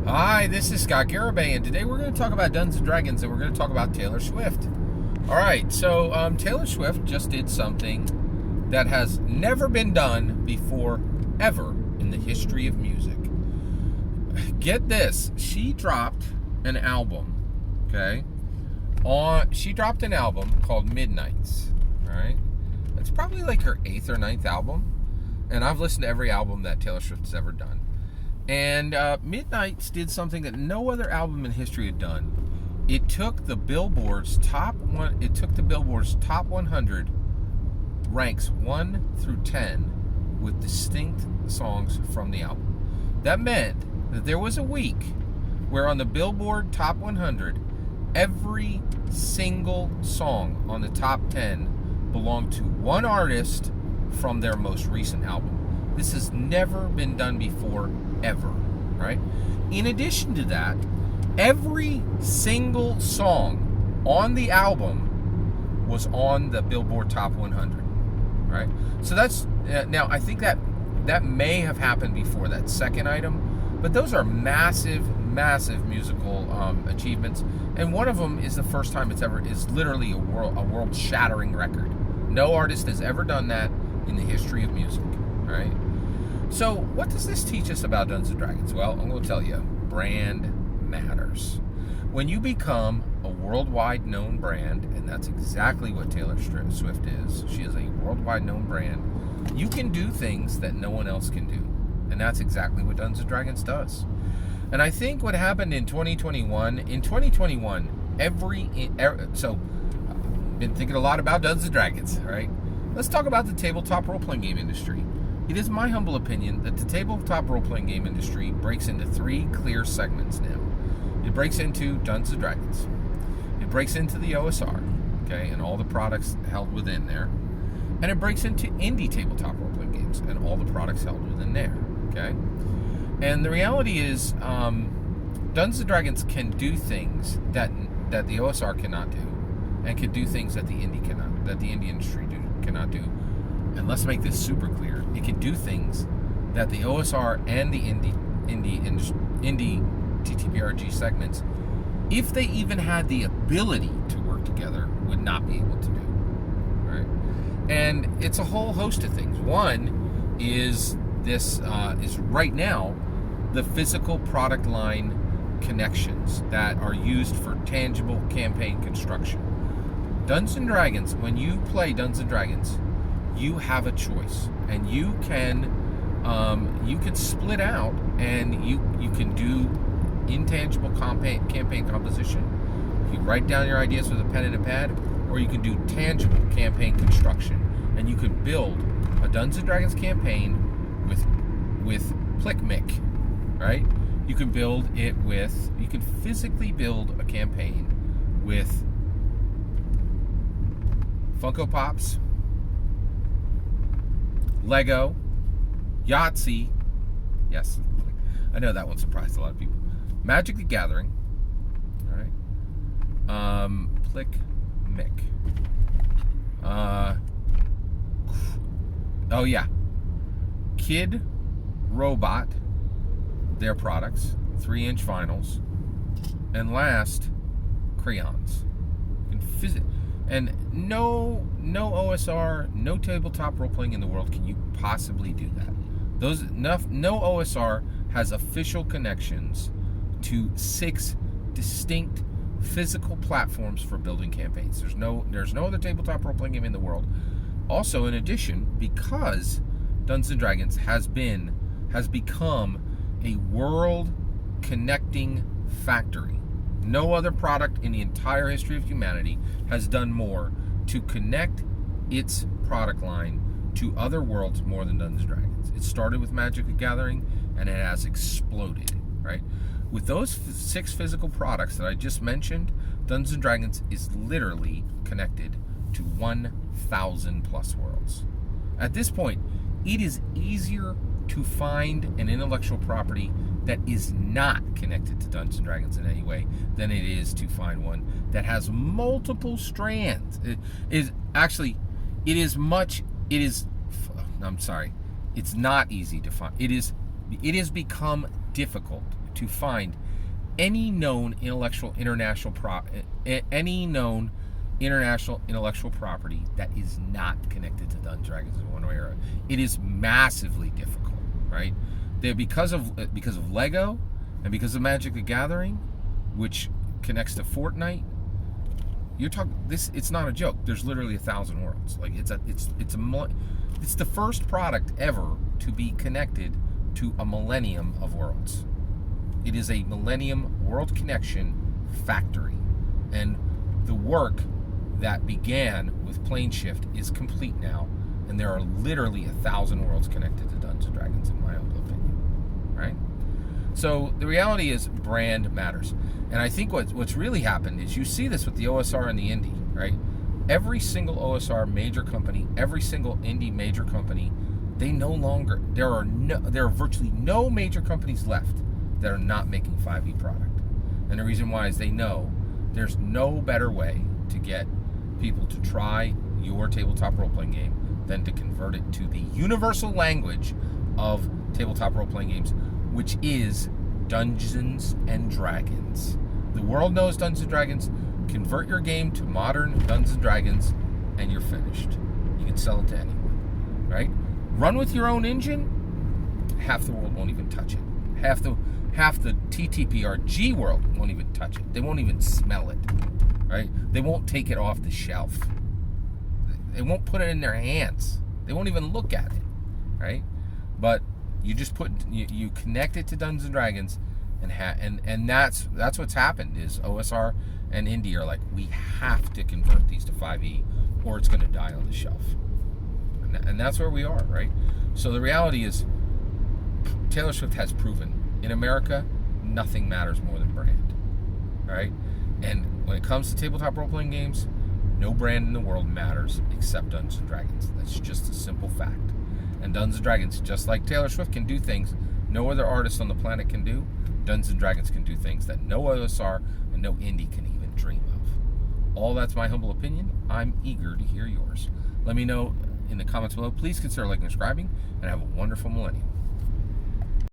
Hi, this is Scott Garibay, and today we're going to talk about Dungeons & Dragons, and we're going to talk about Taylor Swift. All right, so Taylor Swift just did something that has never been done before, ever, in the history of music. Get this, she dropped an album, okay? She dropped an album called Midnights, all right? It's probably like her 8th or 9th album, and I've listened to every album that Taylor Swift has ever done. And Midnights did something that no other album in history had done. It took the Billboard's top 100 ranks 1 through 10 with distinct songs from the album. That meant that there was a week where on the Billboard Top 100, every single song on the top 10 belonged to one artist from their most recent album. This has never been done before, ever, right? In addition to that, every single song on the album was on the Billboard Top 100, right? So that's, now I think that may have happened before that second item, but those are massive musical achievements, and one of them is the first time is literally a world-shattering record. No artist has ever done that in the history of music, right? So, what does this teach us about Dungeons & Dragons? Well, I'm going to tell you, brand matters. When you become a worldwide known brand, and that's exactly what Taylor Swift is, she is a worldwide known brand, you can do things that no one else can do. And that's exactly what Dungeons & Dragons does. And I think what happened in 2021, so I've been thinking a lot about Dungeons & Dragons, right? Let's talk about the tabletop role-playing game industry. It is my humble opinion that the tabletop role-playing game industry breaks into 3 clear segments now. It breaks into Dungeons & Dragons. It breaks into the OSR, okay, and all the products held within there. And it breaks into indie tabletop role-playing games and all the products held within there, okay? And the reality is, Dungeons & Dragons can do things that the OSR cannot do, and can do things that the indie industry cannot do. And let's make this super clear. It can do things that the OSR and the indie TTRPG segments, if they even had the ability to work together, would not be able to do. Right? And it's a whole host of things. One is this is right now the physical product line connections that are used for tangible campaign construction. Dungeons & Dragons, when you play Dungeons & Dragons, you have a choice, and you can split out, and you can do intangible campaign composition. You write down your ideas with a pen and a pad, or you can do tangible campaign construction, and you can build a Dungeons & Dragons campaign with Plickmick, right? You can physically build a campaign with Funko Pops, Lego, Yahtzee, yes, I know that one surprised a lot of people. Magic the Gathering, all right. Plickmick. Oh yeah, Kid Robot, their products, 3-inch vinyls, and last, crayons. And no OSR, no tabletop role-playing in the world can you possibly do that. No OSR has official connections to 6 distinct physical platforms for building campaigns. There's no other tabletop role-playing game in the world. Also, in addition, because Dungeons & Dragons has become a world connecting factory. No other product in the entire history of humanity has done more to connect its product line to other worlds more than Dungeons & Dragons. It started with Magic the Gathering, and it has exploded, right? With those 6 physical products that I just mentioned, Dungeons & Dragons is literally connected to 1,000 plus worlds. At this point, it is easier to find an intellectual property that is not connected to Dungeons & Dragons in any way than it is to find one that has multiple strands. It's not easy to find. It has become difficult to find any known international intellectual property that is not connected to Dungeons & Dragons in one way or another. It is massively difficult, right? Because of Lego and because of Magic the Gathering, which connects to Fortnite. You're talking this. It's not a joke. There's literally 1,000 worlds. Like it's the first product ever to be connected to a millennium of worlds. It is a millennium world connection factory, and the work that began with Plane Shift is complete now, and there are literally 1,000 worlds connected to Dungeons & Dragons, in my humble opinion. Right? So the reality is brand matters. And I think what's really happened is you see this with the OSR and the indie, right? Every single OSR major company, every single indie major company, there are virtually no major companies left that are not making 5e product. And the reason why is they know there's no better way to get people to try your tabletop role-playing game than to convert it to the universal language of tabletop role-playing games, which is Dungeons and Dragons. The world knows Dungeons and Dragons. Convert your game to modern Dungeons and Dragons, and you're finished. You can sell it to anyone, right? Run with your own engine. Half the world won't even touch it. Half the TTRPG world won't even touch it. They won't even smell it, right? They won't take it off the shelf. They won't put it in their hands. They won't even look at it, right? But you just you connect it to Dungeons and Dragons, and that's what's happened. Is OSR and indie are like, we have to convert these to 5e, or it's going to die on the shelf, and that's where we are, right? So the reality is, Taylor Swift has proven in America nothing matters more than brand, right? And when it comes to tabletop role-playing games, no brand in the world matters except Dungeons and Dragons. That's just a simple fact. And Dungeons and Dragons, just like Taylor Swift can do things no other artist on the planet can do, Dungeons and Dragons can do things that no OSR and no indie can even dream of. All that's my humble opinion. I'm eager to hear yours. Let me know in the comments below. Please consider liking and subscribing, and have a wonderful millennium.